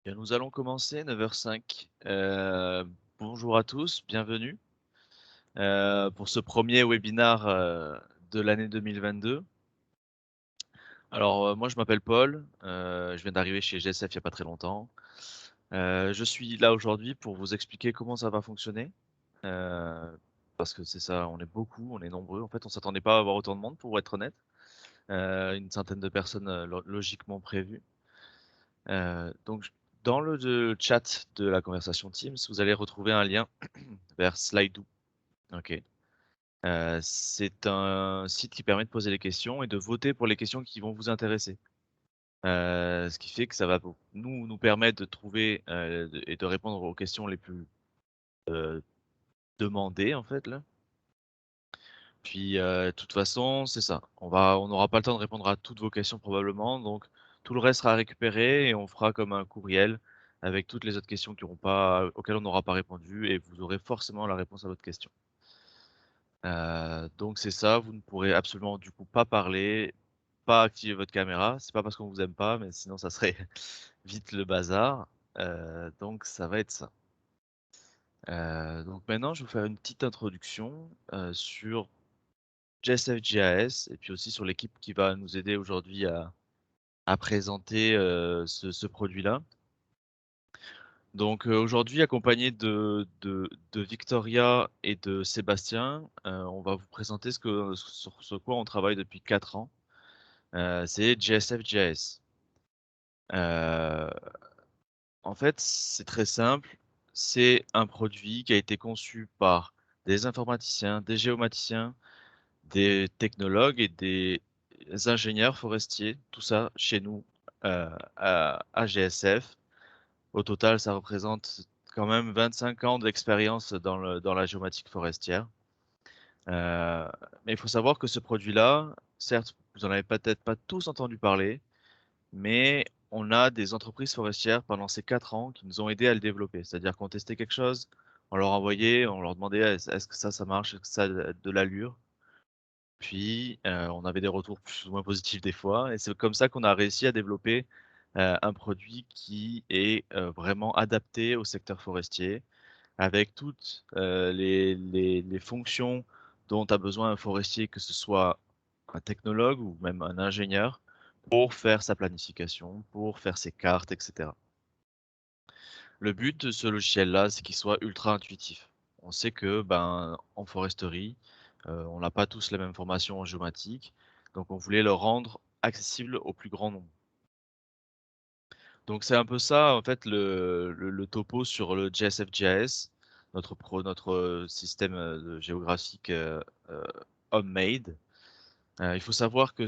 Bien, nous allons commencer 9h05. Bonjour à tous, bienvenue pour ce premier webinar de l'année 2022. Alors, moi je m'appelle Paul, je viens d'arriver chez GSF il n'y a pas très longtemps. Je suis là aujourd'hui pour vous expliquer comment ça va fonctionner. Parce que c'est ça, on est beaucoup, on est nombreux. En fait, on s'attendait pas à avoir autant de monde pour être honnête. Une centaine de personnes logiquement prévues. Donc, dans le chat de la conversation Teams, vous allez retrouver un lien vers Slido. Ok. C'est un site qui permet de poser des questions et de voter pour les questions qui vont vous intéresser. Ce qui fait que ça va nous permettre de trouver et de répondre aux questions les plus demandées en fait là. Puis, de toute façon, c'est ça. On n'aura pas le temps de répondre à toutes vos questions probablement, donc tout le reste sera récupéré et on fera comme un courriel avec toutes les autres questions auxquelles on n'aura pas répondu et vous aurez forcément la réponse à votre question. Donc c'est ça, vous ne pourrez absolument du coup pas parler, pas activer votre caméra. C'est pas parce qu'on vous aime pas, mais sinon ça serait vite le bazar. Donc ça va être ça. Donc maintenant, je vais vous faire une petite introduction sur JSF-JAS et puis aussi sur l'équipe qui va nous aider aujourd'hui à présenter ce produit-là. Donc aujourd'hui, accompagné de Victoria et de Sébastien, on va vous présenter sur ce quoi on travaille depuis 4 ans. C'est JSF-JAS. En fait, c'est très simple. C'est un produit qui a été conçu par des informaticiens, des géomaticiens, des technologues et des ingénieurs forestiers, tout ça chez nous à GSF. Au total, ça représente quand même 25 ans d'expérience dans la géomatique forestière. Mais il faut savoir que ce produit-là, certes, vous en avez peut-être pas tous entendu parler, mais on a des entreprises forestières pendant ces 4 ans qui nous ont aidés à le développer. C'est-à-dire qu'on testait quelque chose, on leur envoyait, on leur demandait est-ce que ça marche, est-ce que ça a de l'allure. Puis, on avait des retours plus ou moins positifs des fois et c'est comme ça qu'on a réussi à développer, un produit qui est, vraiment adapté au secteur forestier avec toutes, les fonctions dont a besoin un forestier, que ce soit un technologue ou même un ingénieur, pour faire sa planification, pour faire ses cartes et cetera. Le but de ce logiciel-là, c'est qu'il soit ultra intuitif. On sait que, ben, en foresterie, on n'a pas tous la même formation en géomatique, donc on voulait le rendre accessible au plus grand nombre. Donc c'est un peu ça, en fait, le topo sur le JSF-JS, notre système, géographique, heu, homemade. Il faut savoir que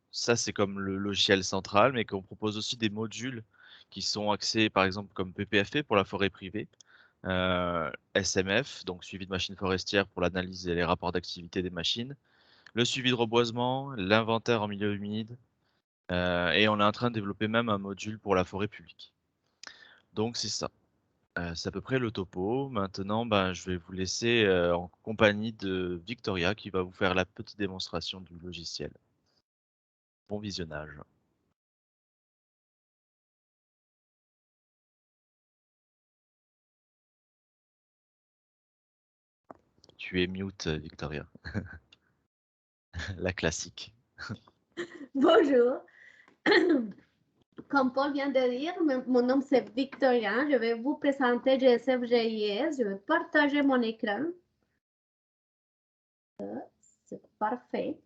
ça, c'est comme le logiciel central, mais qu'on propose aussi des modules qui sont axés, par exemple, comme PPFP pour la forêt privée, SMF, donc suivi de machines forestières pour l'analyse et les rapports d'activité des machines, le suivi de reboisement, l'inventaire en milieu humide, et on est en train de développer même un module pour la forêt publique. Donc c'est ça. C'est à peu près le topo. Maintenant, ben, je vais vous laisser, en compagnie de Victoria qui va vous faire la petite démonstration du logiciel. Bon visionnage. Tu es mute, Victoria. La classique. Bonjour. Comme Paul vient de dire, mon nom c'est Victoria. Je vais vous présenter GSF-GIS. Je vais partager mon écran. C'est parfait.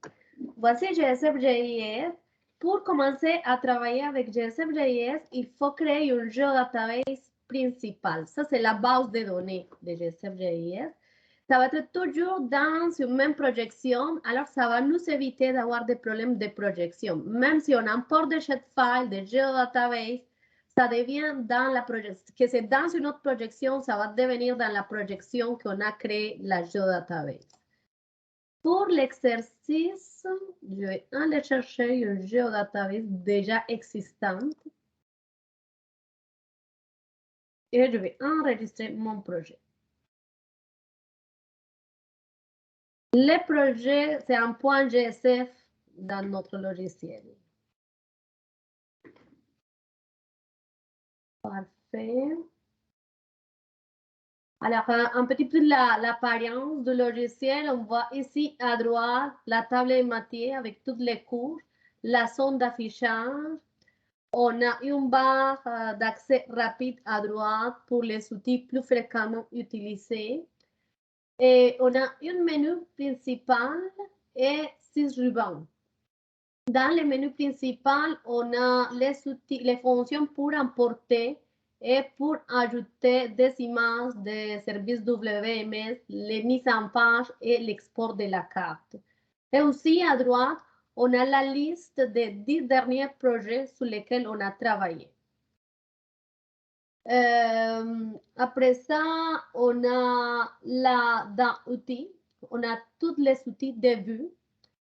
Voici GSF-GIS. Pour commencer à travailler avec GSF-GIS, il faut créer un géodatabase principal. Ça, c'est la base de données de GSF-GIS. Ça va être toujours dans une même projection, alors ça va nous éviter d'avoir des problèmes de projection. Même si on importe des shapefile, des geodatabase, ça devient dans la projection, que c'est dans une autre projection, ça va devenir dans la projection qu'on a créé la geodatabase. Pour l'exercice, je vais aller chercher une geodatabase déjà existante et je vais enregistrer mon projet. Le projet, c'est un point GSF dans notre logiciel. Parfait. Alors, un petit peu l'apparence du logiciel. On voit ici à droite la table de matière avec toutes les couches, la zone d'affichage. On a une barre d'accès rapide à droite pour les outils plus fréquemment utilisés. Et on a un menu principal et 6 rubans. Dans le menu principal, on a les outils, les fonctions pour importer et pour ajouter des images des services WMS, les mises en page et l'export de la carte. Et aussi à droite, on a la liste des 10 derniers projets sur lesquels on a travaillé. Après ça, on a dans outils, on a tous les outils de vue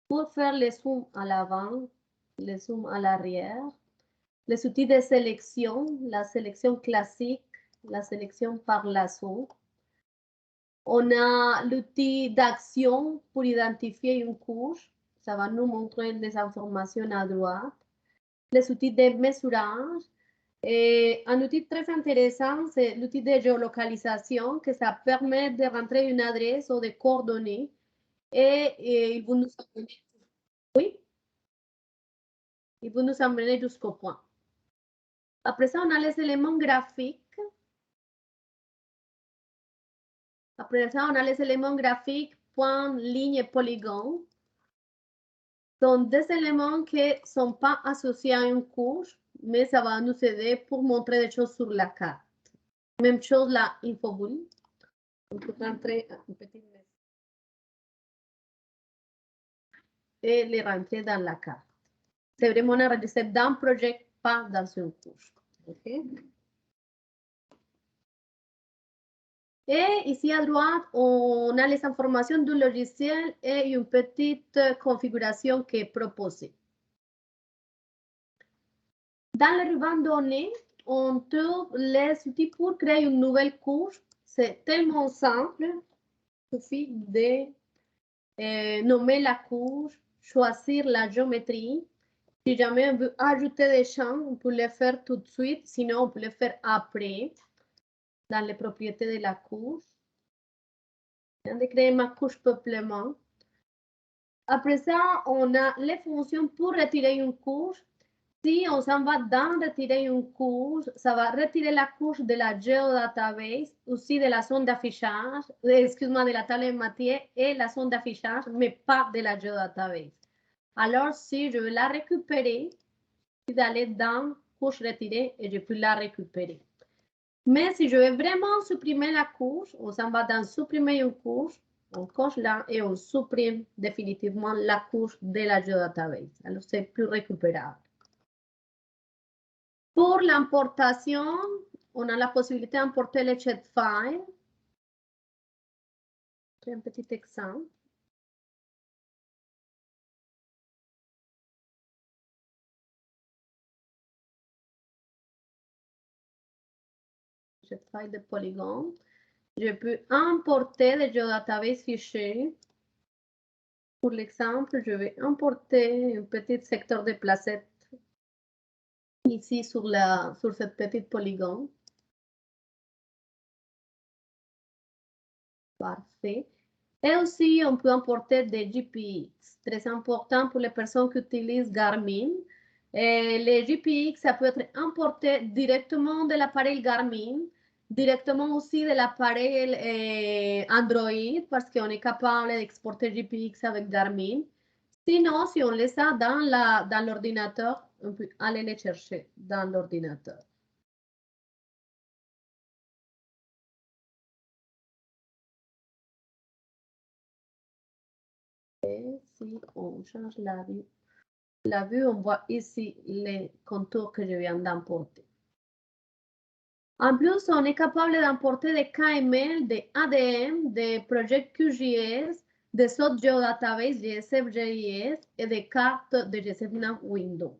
pour faire les zooms à l'avant, les zooms à l'arrière, les outils de sélection, la sélection classique, la sélection par lasso. On a l'outil d'action pour identifier une couche. Ça va nous montrer des informations à droite. Les outils de mesurage. Et un outil très intéressant, c'est l'outil de géolocalisation, que ça permet de rentrer une adresse ou des coordonnées. Et il va nous amener, oui, il va nous amener jusqu'au point. Après ça, on a les éléments graphiques. Après ça, on a les éléments graphiques, points, lignes et polygones. Sont des éléments qui ne sont pas associés à une couche, mais ça va nous aider pour montrer des choses sur la carte. Même chose la infobulle. On peut rentrer un petit et les rentrer dans la carte. C'est vraiment enregistré dans un projet, pas dans une couche. Okay? Et ici à droite, on a les informations du logiciel et une petite configuration qui est proposée. Dans le ruban données, on trouve les outils pour créer une nouvelle couche. C'est tellement simple. Il suffit de nommer la couche, choisir la géométrie. Si jamais on veut ajouter des champs, on peut le faire tout de suite. Sinon, on peut le faire après, dans les propriétés de la couche. Je viens de créer ma couche peuplement. Après ça, on a les fonctions pour retirer une couche. Si on s'en va dans retirer une couche, ça va retirer la couche de la géodatabase, aussi de la zone d'affichage, excuse-moi, de la table de matière et la zone d'affichage, mais pas de la géodatabase. Alors, si je veux la récupérer, je vais aller dans couche retirée et je peux la récupérer. Mais si je veux vraiment supprimer la couche, on s'en va dans supprimer une couche, on coche là et on supprime définitivement la couche de la géodatabase. Alors, c'est plus récupérable. Pour l'importation, on a la possibilité d'importer les shapefile. J'ai un petit exemple. Shapefile de polygone. Je peux importer des géodatabases fichiers. Pour l'exemple, je vais importer un petit secteur de placette ici sur cette petite polygone. Parfait. Et aussi, on peut importer des GPX. Très important pour les personnes qui utilisent Garmin. Et les GPX, ça peut être importé directement de l'appareil Garmin, directement aussi de l'appareil Android, parce qu'on est capable d'exporter GPX avec Garmin. Sinon, si on les a dans l'ordinateur, on peut aller les chercher dans l'ordinateur. Et si on change la vue, on voit ici les contours que je viens d'importer. En plus, on est capable d'importer des KML, des ADM, des projets QGIS, des autres géodatabases GSF-JIS et des cartes de GSF-Nav Windows.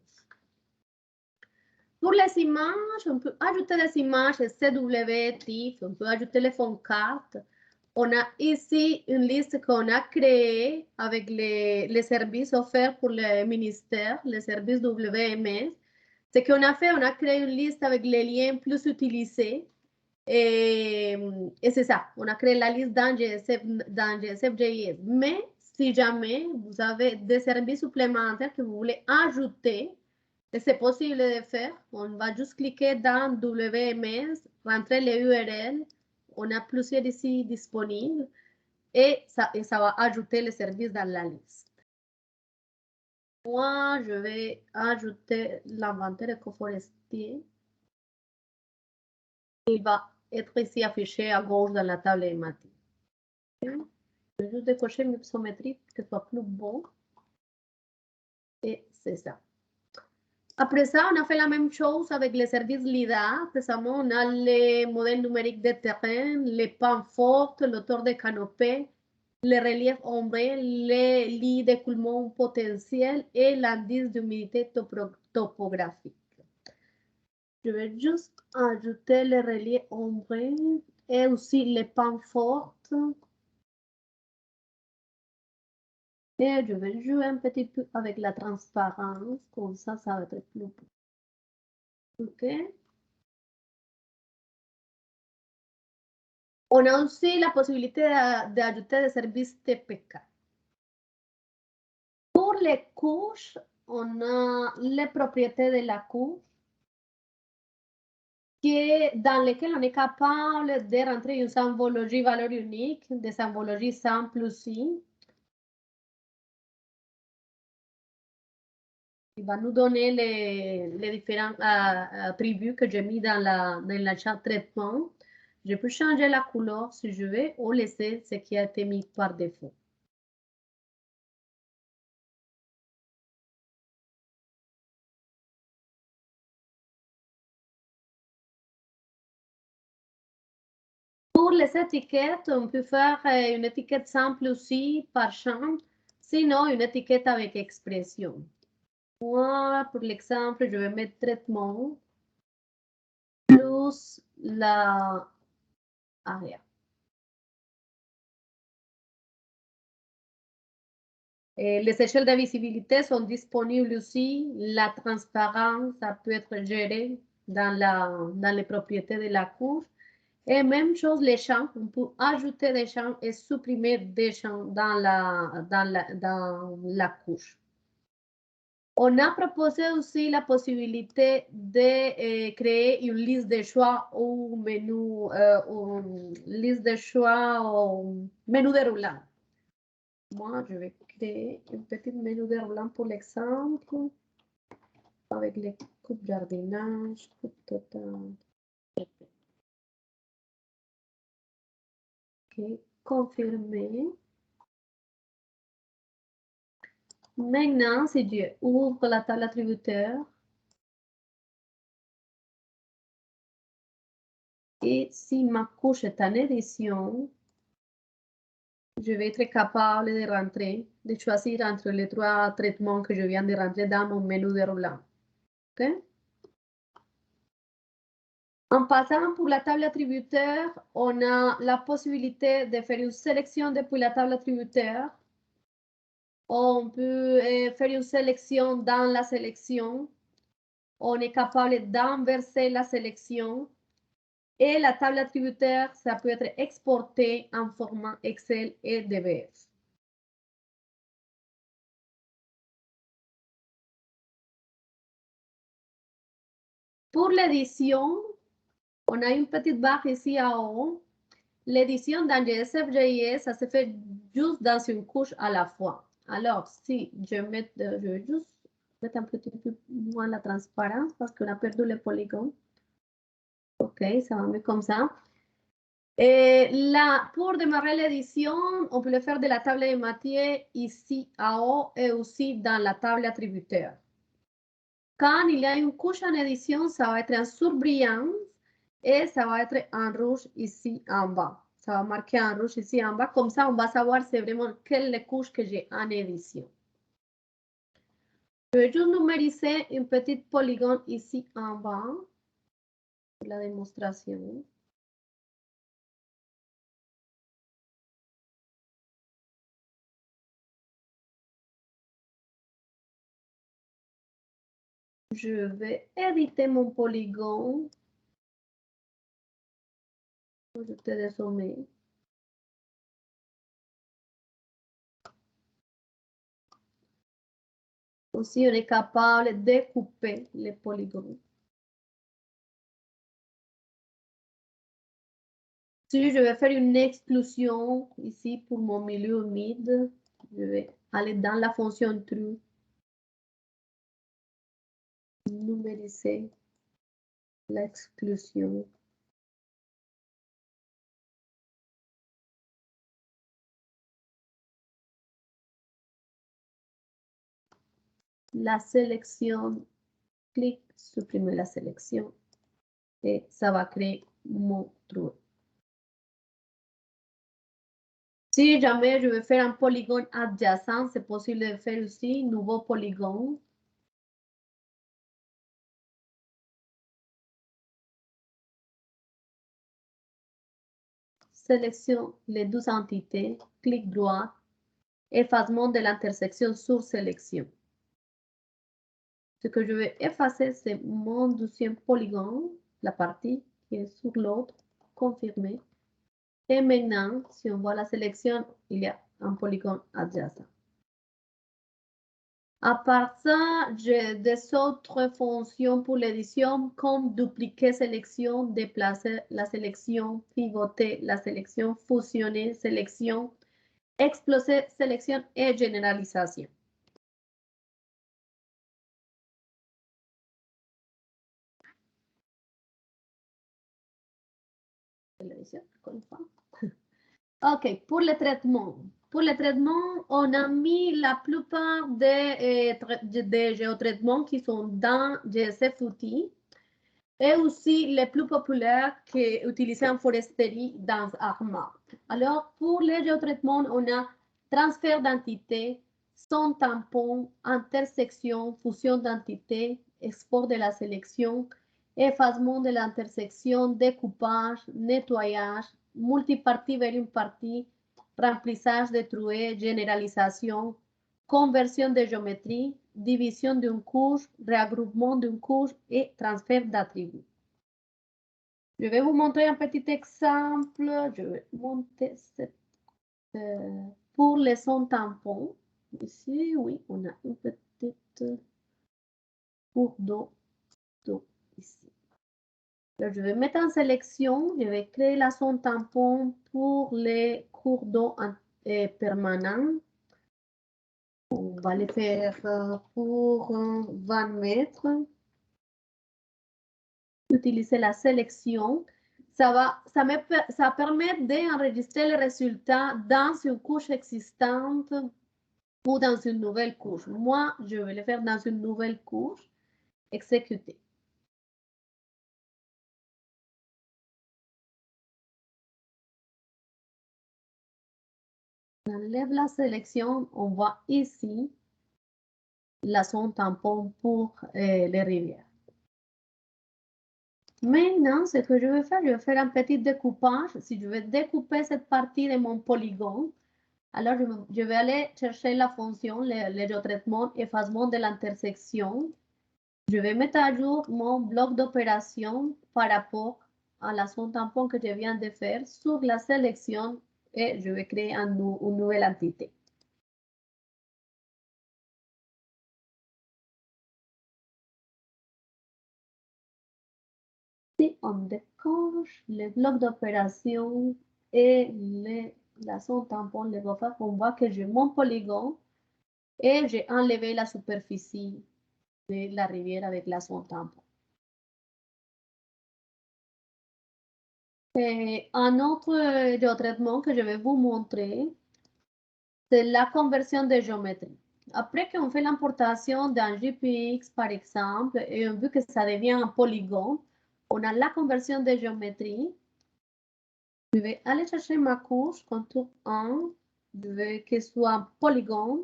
Pour les images, on peut ajouter des images CW, TIFF, on peut ajouter les fonds cartes. On a ici une liste qu'on a créée avec les services offerts pour le ministère, les services WMS. Ce qu'on a fait, on a créé une liste avec les liens plus utilisés. Et c'est ça, on a créé la liste dans GSF.js. Mais si jamais vous avez des services supplémentaires que vous voulez ajouter, et c'est possible de faire, on va juste cliquer dans WMS, rentrer les URL, on a plusieurs ici disponibles et ça va ajouter les services dans la liste. Moi, je vais ajouter l'inventaire écoforestier. Il va être ici affiché à gauche dans la table hématique. Je vais juste décocher mes psométries pour que ce soit plus bon. Et c'est ça. Après ça, on a fait la même chose avec les services LIDAR. Récemment, on a les modèles numériques de terrain, les pans fortes, l'auteur de canopée, les reliefs ombrés, les lits d'écoulement potentiel et l'indice d'humidité topographique. Je vais juste ajouter les reliefs ombrés et aussi les pans fortes. Et je vais jouer un petit peu avec la transparence, comme ça va être plus beau. OK. On a aussi la possibilité d'ajouter des services TPK. Pour les couches, on a les propriétés de la couche dans lesquelles on est capable de rentrer une symbologie valeur unique, des symbologies simples aussi. Il va nous donner les différents attributs que j'ai mis dans la champ traitement. Je peux changer la couleur si je veux ou laisser ce qui a été mis par défaut. Pour les étiquettes, on peut faire une étiquette simple aussi par champ, sinon une étiquette avec expression. Moi, pour l'exemple, je vais mettre traitement plus la area. Les échelles de visibilité sont disponibles aussi. La transparence, ça peut être géré dans les propriétés de la couche. Et même chose, les champs, on peut ajouter des champs et supprimer des champs dans la couche. On a proposé aussi la possibilité de créer une liste de choix ou menu, liste de choix ou menu déroulant. Moi, je vais créer un petit menu déroulant pour l'exemple avec les coupes jardinage, coupe totale. OK, confirmer. Maintenant, si je ouvre la table attributeur et si ma couche est en édition, je vais être capable de rentrer, de choisir entre les trois traitements que je viens de rentrer dans mon menu déroulant. OK? En passant pour la table attributeur, on a la possibilité de faire une sélection depuis la table attributeur. On peut faire une sélection dans la sélection. On est capable d'inverser la sélection. Et la table attributeur, ça peut être exporté en format Excel et DBF. Pour l'édition, on a une petite barre ici en haut. L'édition dans GSF.js, ça se fait juste dans une couche à la fois. Alors, si je vais juste mettre un petit peu moins la transparence parce qu'on a perdu les polygones. OK, ça va mieux comme ça. Et là, pour démarrer l'édition, on peut le faire de la table de Mathieu ici en haut et aussi dans la table attributeur. Quand il y a une couche en édition, ça va être en surbrillance et ça va être en rouge ici en bas. Ça va marquer en rouge ici en bas. Comme ça, on va savoir c'est vraiment quelle couche que j'ai en édition. Je vais juste numériser une petite polygone ici en bas pour la démonstration. Je vais éditer mon polygone. Ajouter des sommets. Aussi, on est capable de découper les polygones. Si je vais faire une exclusion ici pour mon milieu humide, je vais aller dans la fonction true, numériser l'exclusion. La sélection, clic, supprimer la sélection et ça va créer mon trou. Si jamais je veux faire un polygone adjacent, c'est possible de faire aussi nouveau polygone. Sélectionne les 12 entités, clic droit, effacement de l'intersection sur sélection. Ce que je vais effacer, c'est mon deuxième polygone, la partie qui est sur l'autre, confirmer. Et maintenant, si on voit la sélection, il y a un polygone adjacent. À part ça, j'ai des autres fonctions pour l'édition, comme dupliquer sélection, déplacer la sélection, pivoter la sélection, fusionner sélection, exploser sélection et généralisation. OK, pour le traitement. Pour le traitement, on a mis la plupart des géotraitements qui sont dans GSF Outils et aussi les plus populaires utilisés en foresterie dans ARMA. Alors, pour les géotraitements, on a transfert d'entité, son tampon, intersection, fusion d'entité, export de la sélection, effacement de l'intersection, découpage, nettoyage, multipartie vers une partie, remplissage de trouées, généralisation, conversion de géométrie, division d'une couche, regroupement d'une couche et transfert d'attributs. Je vais vous montrer un petit exemple. Je vais monter pour les sons tampons. Ici, oui, on a une petite cours d'eau ici. Alors, je vais mettre en sélection. Je vais créer la son tampon pour les cours d'eau permanents. On va les faire pour 20 mètres. Utiliser la sélection. Ça permet d'enregistrer les résultats dans une couche existante ou dans une nouvelle couche. Moi, je vais le faire dans une nouvelle couche. Exécuter. On enlève la sélection. On voit ici la zone tampon pour les rivières. Maintenant, ce que je vais faire un petit découpage. Si je veux découper cette partie de mon polygone, alors je vais aller chercher la fonction, le retraitement, effacement de l'intersection. Je vais mettre à jour mon bloc d'opération par rapport à la zone tampon que je viens de faire sur la sélection et je vais créer une nouvelle entité. Si on décoche le bloc d'opération et la zone tampon, le buffer, on voit que j'ai mon polygone et j'ai enlevé la superficie de la rivière avec la zone tampon. Et un autre traitement que je vais vous montrer, c'est la conversion de géométrie. Après qu'on fait l'importation d'un GPX, par exemple, et on veut que ça devient un polygone, on a la conversion de géométrie. Je vais aller chercher ma couche, contour 1. Je veux que ce soit un polygone.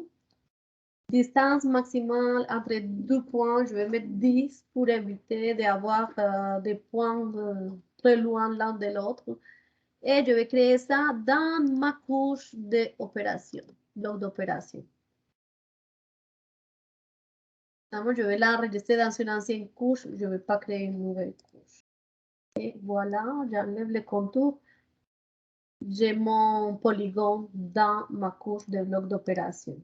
Distance maximale entre deux points, je vais mettre 10 pour éviter d'avoir des points très loin l'un de l'autre. Et je vais créer ça dans ma couche d'opération, bloc d'opération. Moi, je vais l'enregistrer dans une ancienne couche. Je ne vais pas créer une nouvelle couche. Et voilà, j'enlève le contour. J'ai mon polygone dans ma couche de bloc d'opération.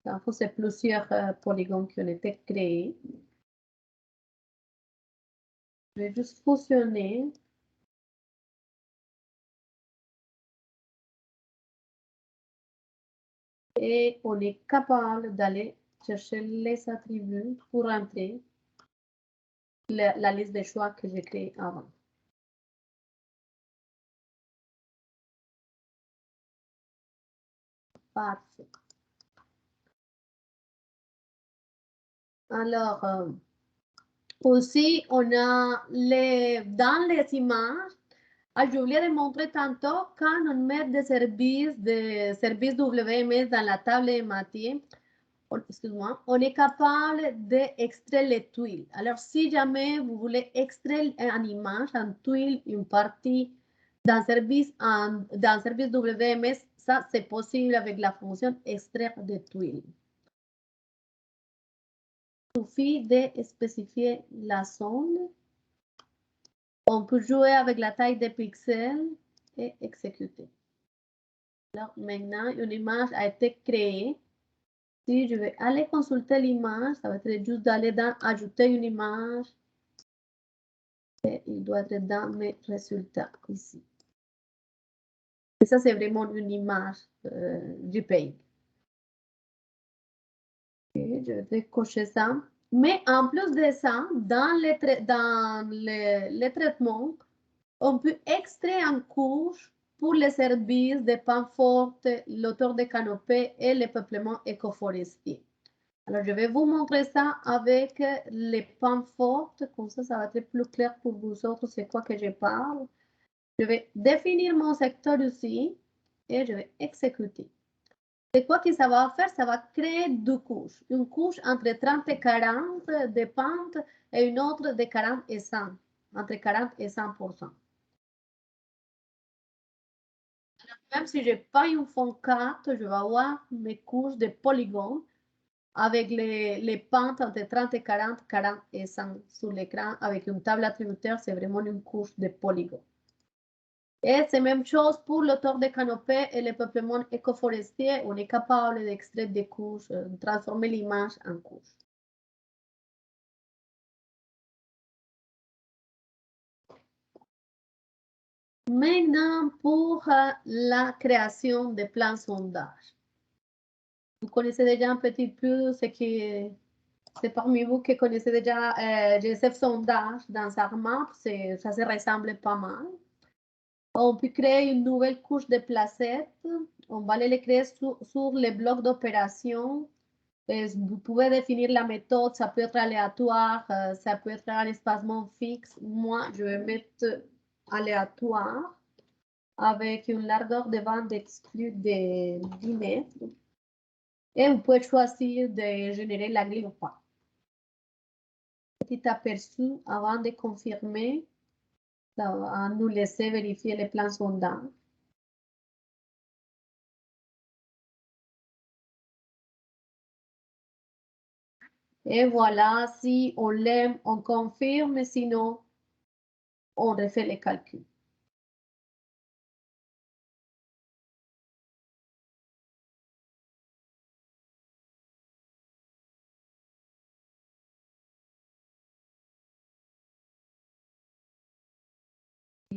Donc, c'est plusieurs polygones qui ont été créés. Je vais juste fusionner. Et on est capable d'aller chercher les attributs pour entrer la liste de choix que j'ai créée avant. Parfait. Alors, aussi, on a dans les images, j'ai oublié de montrer tantôt, quand on met des services WMS dans la table de matière, excuse-moi, on est capable d'extraire les tuiles. Alors, si jamais vous voulez extraire une image, une tuile, une partie d'un service WMS, ça, c'est possible avec la fonction extraire des tuiles. Il suffit de spécifier la zone. On peut jouer avec la taille des pixels et exécuter. Alors, maintenant, une image a été créée. Si je vais aller consulter l'image, ça va être juste d'aller dans ajouter une image. Et il doit être dans mes résultats ici. Et ça, c'est vraiment une image JPEG. Et je vais cocher ça. Mais en plus de ça, dans les traitements, on peut extraire en couche pour les services de Panforte, l'auteur de Canopée et le peuplement écoforestier. Alors, je vais vous montrer ça avec les Panforte, comme ça va être plus clair pour vous autres, c'est quoi que je parle. Je vais définir mon secteur ici et je vais exécuter. C'est quoi que ça va faire? Ça va créer deux couches. Une couche entre 30 et 40 de pente et une autre de 40 et 100, entre 40 et 100%. Même si je n'ai pas une fond 4, je vais avoir mes couches de polygones avec les pentes entre 30 et 40, 40 et 100 sur l'écran. Avec une table attributaire, c'est vraiment une couche de polygones. Et c'est la même chose pour l'auteur de Canopée et le peuplement écoforestier. On est capable d'extraire des couches, de transformer l'image en couche. Maintenant, pour la création des plans sondage. Vous connaissez déjà un petit peu ce qui est... C'est parmi vous qui connaissez déjà GSF Sondage dans ARMAP, ça se ressemble pas mal. On peut créer une nouvelle couche de placettes. On va les créer sur les blocs d'opération. Vous pouvez définir la méthode, ça peut être aléatoire, ça peut être un espacement fixe. Moi, je vais mettre aléatoire avec une largeur de bande exclue de 10 mètres. Et vous pouvez choisir de générer la grille ou pas. Petit aperçu avant de confirmer, ça va nous laisser vérifier les plans sondage. Et voilà, si on l'aime, on confirme, sinon, on refait les calculs.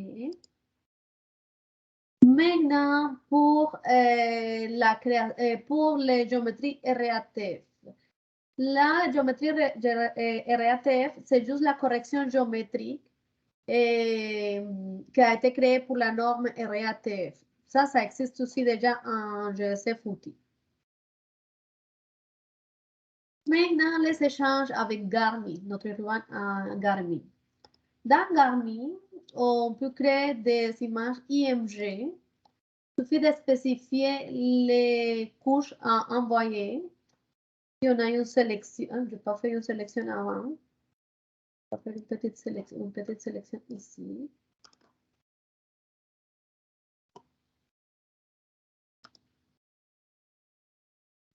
Et maintenant, pour, pour les géométries RATF. La géométrie RATF, c'est juste la correction géométrique qui a été créée pour la norme RATF. Ça existe aussi déjà en GSF outils. Maintenant, les échanges avec Garmin, notre roi Garmin. Dans Garmin, on peut créer des images IMG. Il suffit de spécifier les couches à envoyer. Si on a une sélection, je n'ai pas fait une sélection avant. On va faire une petite sélection ici.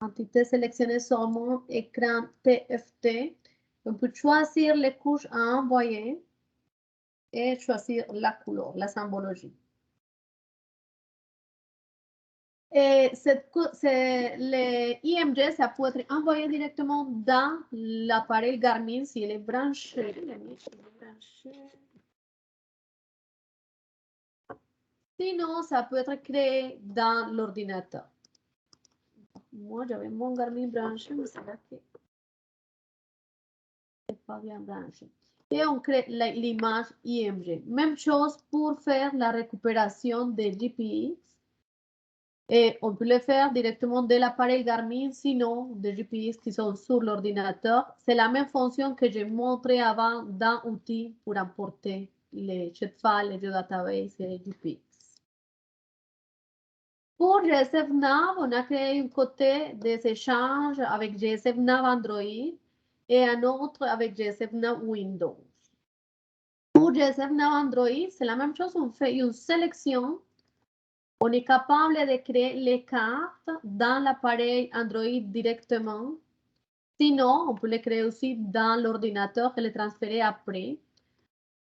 Entité sélectionnée seulement, écran TFT. On peut choisir les couches à envoyer et choisir la couleur, la symbologie. Et les IMG, ça peut être envoyé directement dans l'appareil Garmin s'il est branché. Sinon, ça peut être créé dans l'ordinateur. Moi, j'avais mon Garmin branché, mais c'est là que c'est pas bien branché. Et on crée l'image IMG. Même chose pour faire la récupération des GPS. Et on peut le faire directement de l'appareil Garmin, sinon des GPS qui sont sur l'ordinateur. C'est la même fonction que j'ai montré avant dans Outils pour importer les shapefile, les geodatabases et les GPS. Pour GSF Nav, on a créé un côté des échanges avec GSF Nav Android et un autre avec GSF Nav Windows. Pour GSF Nav Android, c'est la même chose, on fait une sélection. On est capable de créer les cartes dans l'appareil Android directement. Sinon, on peut les créer aussi dans l'ordinateur et les transférer après.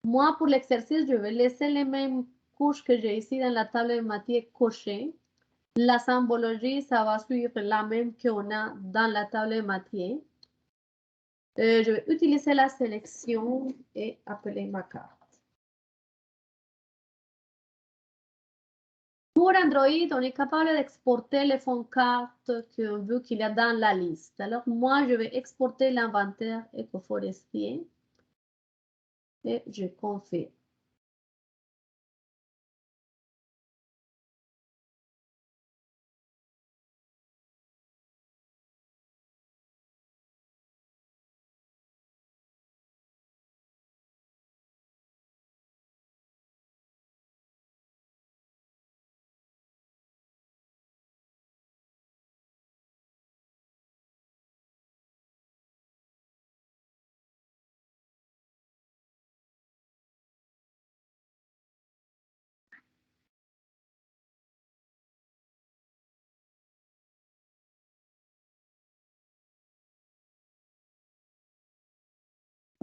Moi, pour l'exercice, je vais laisser les mêmes couches que j'ai ici dans la table de Mathieu cochées. La symbologie, ça va suivre la même qu'on a dans la table de Mathieu. Je vais utiliser la sélection et appeler ma carte. Pour Android, on est capable d'exporter les fonds cartes qu'on veut qu'il y a dans la liste. Alors, moi, je vais exporter l'inventaire écoforestier et je confirme.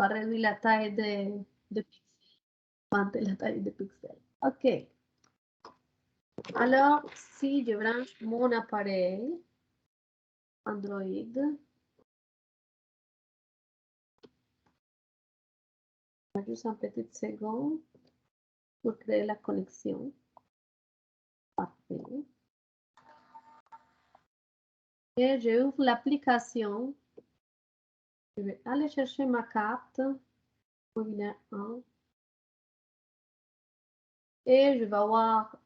On va réduire la taille de pixels. Augmenter la taille de pixels. OK. Alors, si je branche mon appareil Android, juste une petite seconde pour créer la connexion. Parfait. Et j'ouvre l'application. Je vais aller chercher ma carte. Webinaire 1. Et je vais avoir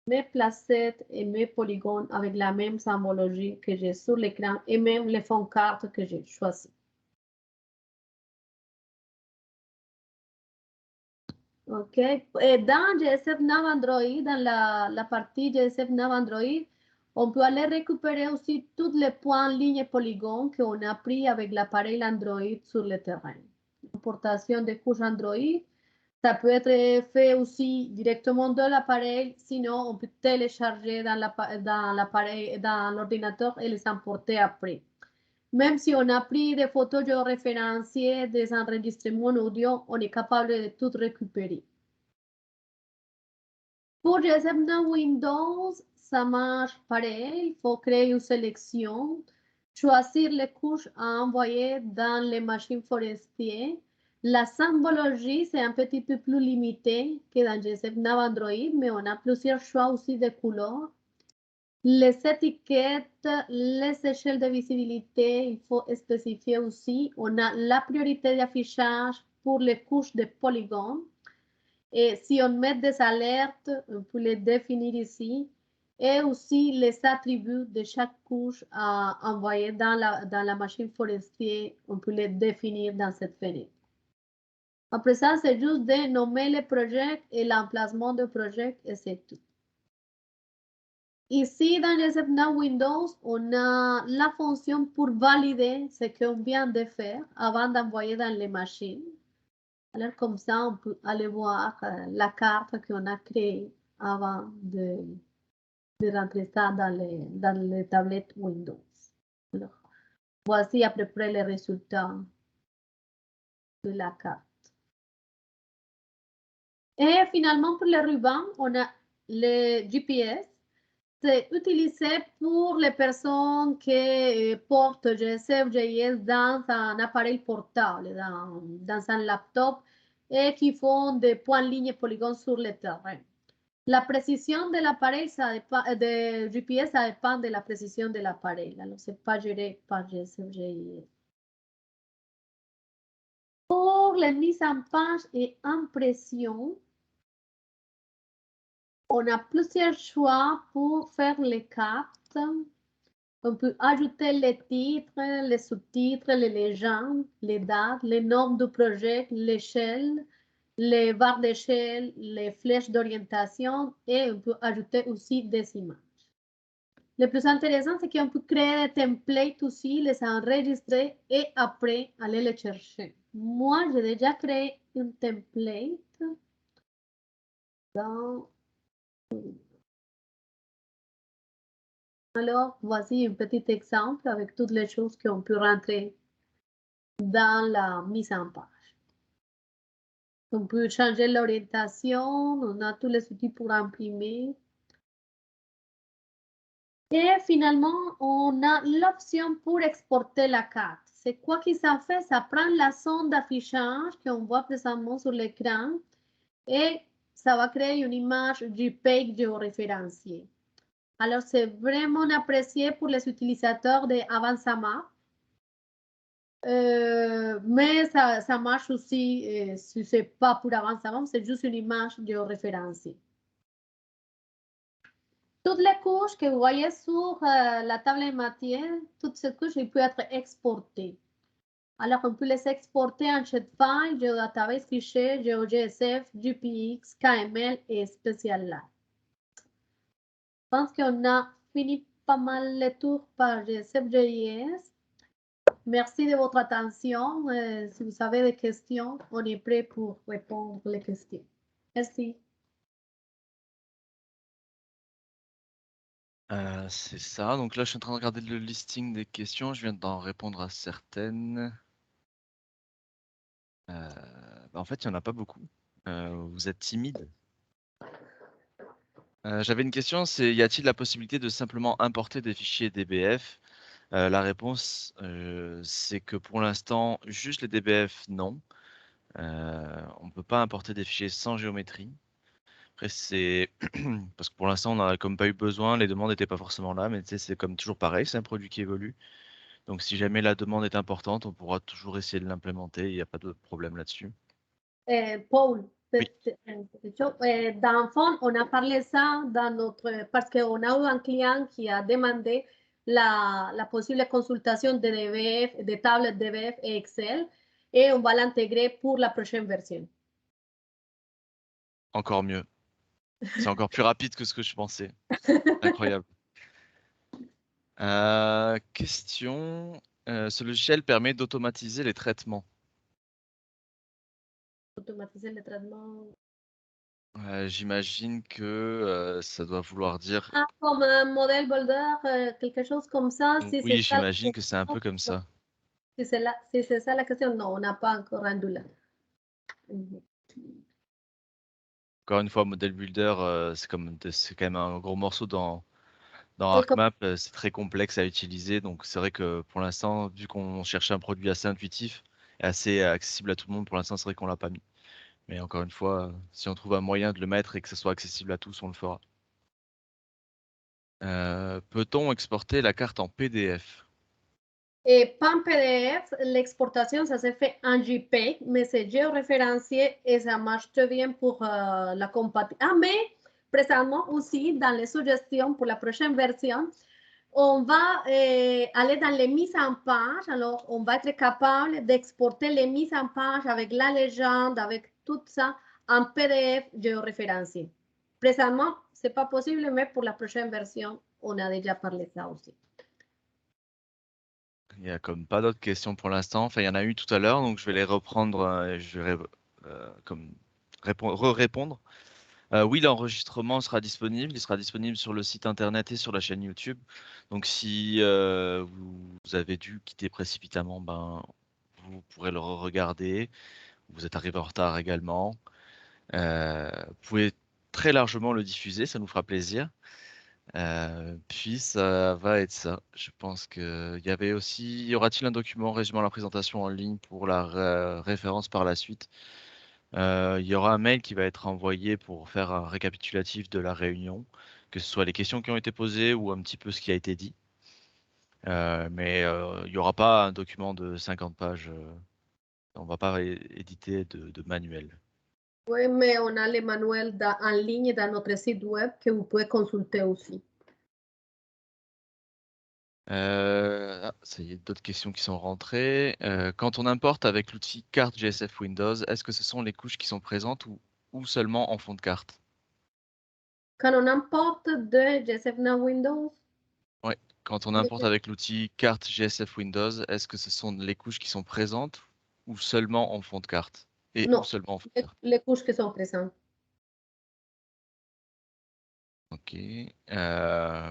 mes placettes et mes polygones avec la même symbologie que j'ai sur l'écran et même les fonds cartes que j'ai choisis. OK. Et dans GSF Nav Android, dans la partie GSF Nav Android, on peut aller récupérer aussi tous les points, lignes et polygones qu'on a pris avec l'appareil Android sur le terrain. Importation des couches Android, ça peut être fait aussi directement de l'appareil, sinon on peut télécharger dans l'appareil, dans l'ordinateur et les importer après. Même si on a pris des photos géoréférenciées, des enregistrements audio, on est capable de tout récupérer. Pour GSF Windows, ça marche pareil. Il faut créer une sélection, choisir les couches à envoyer dans les machines forestières. La symbologie, c'est un petit peu plus limité que dans GSF Nav Android, mais on a plusieurs choix aussi de couleurs. Les étiquettes, les échelles de visibilité, il faut spécifier aussi. On a la priorité d'affichage pour les couches de polygones. Et si on met des alertes, on peut les définir ici. Et aussi les attributs de chaque couche à envoyer dans la machine forestière, on peut les définir dans cette fenêtre. Après ça, c'est juste de nommer le projet et l'emplacement du projet et c'est tout. Ici, dans GSF Nav Windows, on a la fonction pour valider ce qu'on vient de faire avant d'envoyer dans les machines. Alors, comme ça, on peut aller voir la carte qu'on a créée avant de rentrer ça dans les tablettes Windows. Alors, voici à peu près les résultats de la carte. Et finalement, pour le ruban, on a le GPS. C'est utilisé pour les personnes qui portent GSF, GIS dans un appareil portable, dans un laptop, et qui font des points, lignes, polygones sur le terrain. La précision de l'appareil, de GPS, ça dépend de la précision de l'appareil. Alors, c'est pas géré par GSF, GIS. Pour la mise en page et impression, on a plusieurs choix pour faire les cartes. On peut ajouter les titres, les sous-titres, les légendes, les dates, les noms du projet, l'échelle, les barres d'échelle, les flèches d'orientation et on peut ajouter aussi des images. Le plus intéressant, c'est qu'on peut créer des templates aussi, les enregistrer et après aller les chercher. Moi, j'ai déjà créé un template dans... Alors, voici un petit exemple avec toutes les choses qu'on peut rentrer dans la mise en page. On peut changer l'orientation, on a tous les outils pour imprimer. Et finalement, on a l'option pour exporter la carte. C'est quoi que ça fait? Ça prend la zone d'affichage qu'on voit présentement sur l'écran et ça va créer une image JPEG géoréférenciée. Alors, c'est vraiment apprécié pour les utilisateurs d'Avanzamap. Mais ça marche aussi si ce n'est pas pour Avanzamap, c'est juste une image géoréférenciée. Toutes les couches que vous voyez sur la table de matière, toutes ces couches, elles peuvent être exportées. Alors, on peut les exporter en shapefile, GeoDatabase, fichier, GeoGSF, GPX, KML et SpecialLab. Je pense qu'on a fini pas mal le tour par GSF-GIS. Merci de votre attention. Si vous avez des questions, on est prêt pour répondre les questions. Merci. C'est ça. Donc là, je suis en train de regarder le listing des questions. Je viens d'en répondre à certaines. En fait, il n'y en a pas beaucoup. Vous êtes timide. J'avais une question, c'est y a-t-il la possibilité de simplement importer des fichiers DBF? La réponse, c'est que pour l'instant, juste les DBF, non. On ne peut pas importer des fichiers sans géométrie. Après, c'est parce que pour l'instant, on n'a comme pas eu besoin, les demandes n'étaient pas forcément là, mais tu sais, c'est comme toujours pareil, c'est un produit qui évolue. Donc si jamais la demande est importante, on pourra toujours essayer de l'implémenter, il n'y a pas de problème là-dessus. Paul, Oui. dans le fond, on a parlé ça dans notre... Parce qu'on a eu un client qui a demandé la possible consultation de DBF, de tablettes DBF et Excel, et on va l'intégrer pour la prochaine version. Encore mieux. C'est encore plus rapide que ce que je pensais. Incroyable. Question. Ce logiciel permet d'automatiser les traitements. Automatiser le traitement. J'imagine que ça doit vouloir dire... Ah, comme un modèle builder, quelque chose comme ça. Si Oui, c'est ça, j'imagine que c'est un peu comme ça. si c'est ça la question, non, on n'a pas encore rendu là. Encore une fois, Model Builder, c'est quand même un gros morceau dans Et comme ArcMap. C'est très complexe à utiliser. Donc, c'est vrai que pour l'instant, vu qu'on cherchait un produit assez intuitif et assez accessible à tout le monde, pour l'instant, c'est vrai qu'on l'a pas mis. Mais encore une fois, si on trouve un moyen de le mettre et que ce soit accessible à tous, on le fera. Peut-on exporter la carte en PDF? Et pas en PDF, l'exportation, ça se fait en JPEG, mais c'est géoréférencié et ça marche très bien pour la compatibilité. Ah, mais présentement aussi, dans les suggestions pour la prochaine version, on va aller dans les mises en page. Alors, on va être capable d'exporter les mises en page avec la légende, avec tout ça, en PDF géoréférencié. Présentement, ce n'est pas possible, mais pour la prochaine version, on a déjà parlé de ça aussi. Il n'y a comme pas d'autres questions pour l'instant. Enfin, il y en a eu tout à l'heure, donc je vais les reprendre et je vais comme re-répondre. Oui, l'enregistrement sera disponible. Il sera disponible sur le site internet et sur la chaîne YouTube. Donc si vous avez dû quitter précipitamment, ben, vous pourrez le regarder. Vous êtes arrivé en retard également. Vous pouvez très largement le diffuser, ça nous fera plaisir. Puis ça va être ça. Je pense qu'il y avait aussi, y aura-t-il un document résumant la présentation en ligne pour la référence par la suite? Il y aura un mail qui va être envoyé pour faire un récapitulatif de la réunion, que ce soit les questions qui ont été posées ou un petit peu ce qui a été dit. Mais il n'y aura pas un document de 50 pages. On va pas éditer de manuel. Oui, mais on a les manuels en ligne dans notre site web que vous pouvez consulter aussi. Ça y est, d'autres questions qui sont rentrées. Quand on importe avec l'outil carte GSF Windows, est-ce que ce sont les couches qui sont présentes ou seulement en fond de carte? Quand on importe de GSF Now Windows, Oui, quand on importe avec l'outil carte GSF Windows, est-ce que ce sont les couches qui sont présentes ou seulement en fond de carte? Et ou non, seulement en fond de carte? les couches qui sont présentes. Ok.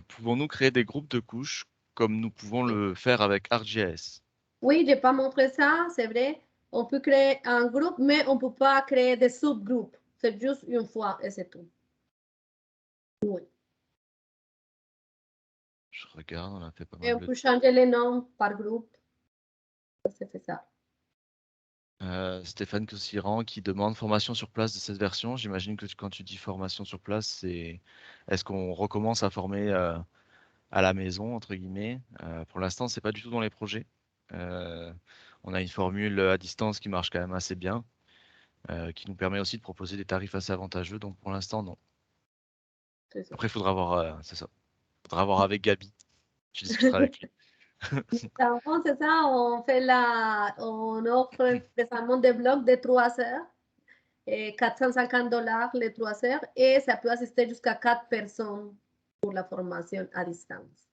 Pouvons-nous créer des groupes de couches comme nous pouvons le faire avec ArcGIS? Oui, je n'ai pas montré ça, c'est vrai. On peut créer un groupe, mais on ne peut pas créer des sous-groupes. C'est juste une fois et c'est tout. Oui. Je regarde, on a fait pas Et mal on de... peut changer les noms par groupe. C'est ça. Stéphane Cossiran qui demande formation sur place de cette version. J'imagine que quand tu dis formation sur place, c'est est-ce qu'on recommence à former à la maison, entre guillemets? Pour l'instant, c'est pas du tout dans les projets. Euh, on a une formule à distance qui marche quand même assez bien, qui nous permet aussi de proposer des tarifs assez avantageux. Donc pour l'instant, non. C'est ça. Après, il faudra voir, c'est ça. Faudra voir avec Gabi. Je discuterai avec lui. Avant, c'est ça, on offre présentement des blocs de 3 heures, et 450 $ les 3 heures, et ça peut assister jusqu'à 4 personnes pour la formation à distance.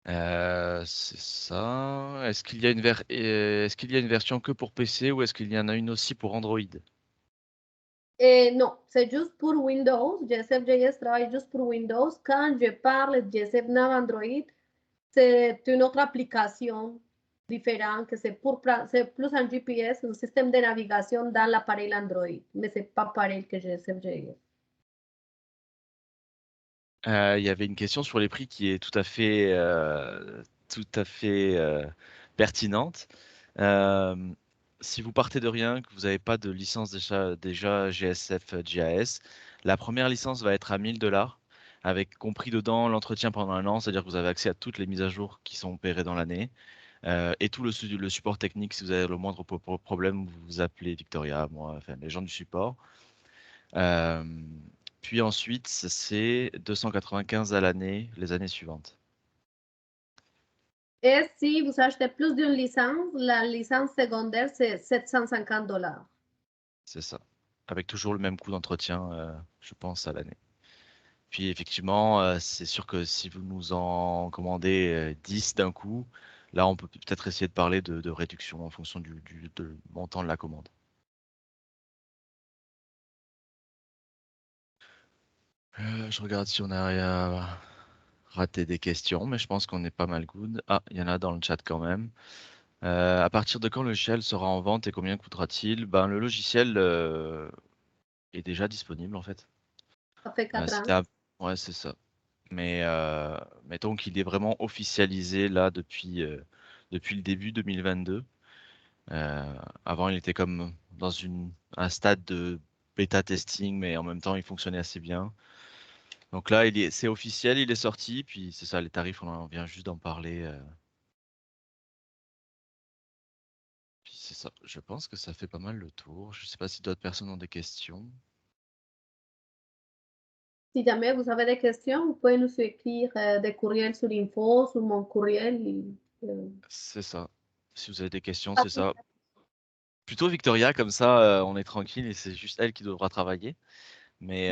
C'est ça. Est-ce qu'il y a une version que pour PC ou est-ce qu'il y en a une aussi pour Android? Et non, c'est juste pour Windows. GSF.js travaille juste pour Windows. Quand je parle de GSF Nav Android, c'est une autre application différente que c'est plus un GPS, un système de navigation dans l'appareil Android, mais c'est pas pareil que GSF.js. Il y avait une question sur les prix qui est tout à fait pertinente. Euh, Si vous partez de rien, que vous n'avez pas de licence déjà GSF JAS, la première licence va être à 1000 $, avec compris dedans l'entretien pendant un an, c'est-à-dire que vous avez accès à toutes les mises à jour qui sont opérées dans l'année, et tout le support technique. Si vous avez le moindre problème, vous vous appelez Victoria, moi, enfin les gens du support. Euh, Puis ensuite, c'est 295 à l'année, les années suivantes. Et si vous achetez plus d'une licence, la licence secondaire, c'est 750 $. C'est ça. Avec toujours le même coût d'entretien, je pense, à l'année. Puis effectivement, c'est sûr que si vous nous en commandez 10 d'un coup, là, on peut peut-être essayer de parler de réduction en fonction du montant de la commande. Je regarde si on a raté des questions, mais je pense qu'on est pas mal good. Ah, il y en a dans le chat quand même. À partir de quand le logiciel sera en vente et combien coûtera-t-il? Ben, le logiciel est déjà disponible en fait. Ça fait 4 ans. C'était ouais, c'est ça. Mais mettons qu'il est vraiment officialisé là depuis le début 2022. Avant, il était comme dans un stade de bêta testing, mais en même temps, il fonctionnait assez bien. Donc là, c'est officiel, il est sorti, puis c'est ça, les tarifs, on vient juste d'en parler. Puis c'est ça, je pense que ça fait pas mal le tour. Je sais pas si d'autres personnes ont des questions. Si jamais vous avez des questions, vous pouvez nous écrire des courriels sur info, sur mon courriel. C'est ça. Si vous avez des questions, c'est ça. Plutôt Victoria, comme ça, on est tranquille et c'est juste elle qui devra travailler. Mais,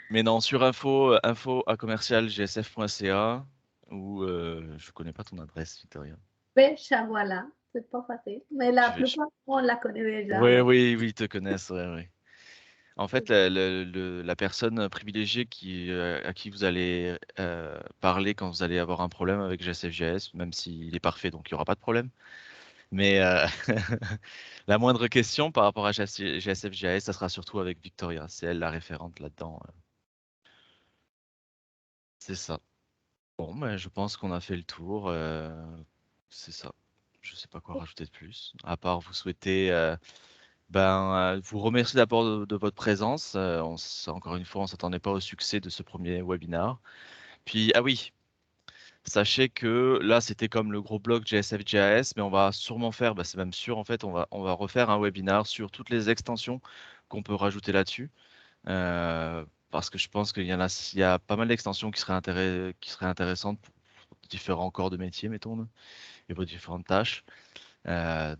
mais non, sur info à commercial gsf.ca ou je connais pas ton adresse, Victoria. fais Shawala. C'est pas facile, mais la Tu fais plupart, on la connaît déjà. oui, Alors. oui, oui, ils te connaissent, ouais, ouais. En fait, la personne privilégiée à qui vous allez parler quand vous allez avoir un problème avec GSF.js, même s'il est parfait, donc il n'y aura pas de problème. Mais la moindre question par rapport à GSF.js, ça sera surtout avec Victoria. C'est elle la référente là-dedans. C'est ça. Bon, ben, je pense qu'on a fait le tour. C'est ça. Je sais pas quoi rajouter de plus. À part vous souhaiter, vous remercier d'abord de votre présence. Encore une fois, on s'attendait pas au succès de ce premier webinar. Puis, ah oui, sachez que là, c'était comme le gros bloc GSF.js, mais on va sûrement faire, c'est même sûr en fait, on va refaire un webinar sur toutes les extensions qu'on peut rajouter là-dessus. Parce que je pense il y a pas mal d'extensions qui seraient intéressantes pour différents corps de métier, mettons, et pour différentes tâches.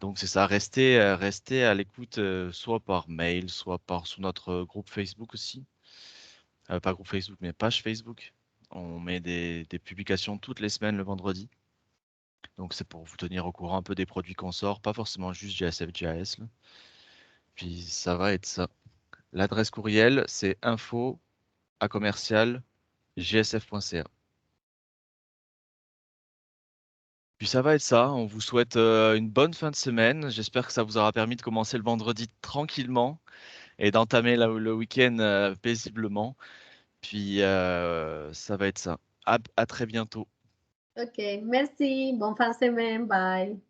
Donc c'est ça, restez à l'écoute, soit par mail, soit sur notre groupe Facebook aussi. Pas groupe Facebook, mais page Facebook. On met des publications toutes les semaines le vendredi. Donc c'est pour vous tenir au courant un peu des produits qu'on sort, pas forcément juste GSF.js, là. Puis ça va être ça. L'adresse courriel, c'est info@gsf.ca. Puis ça va être ça. On vous souhaite une bonne fin de semaine. J'espère que ça vous aura permis de commencer le vendredi tranquillement et d'entamer le week-end paisiblement. Puis ça va être ça. À très bientôt. Ok, merci. Bonne fin de semaine. Bye.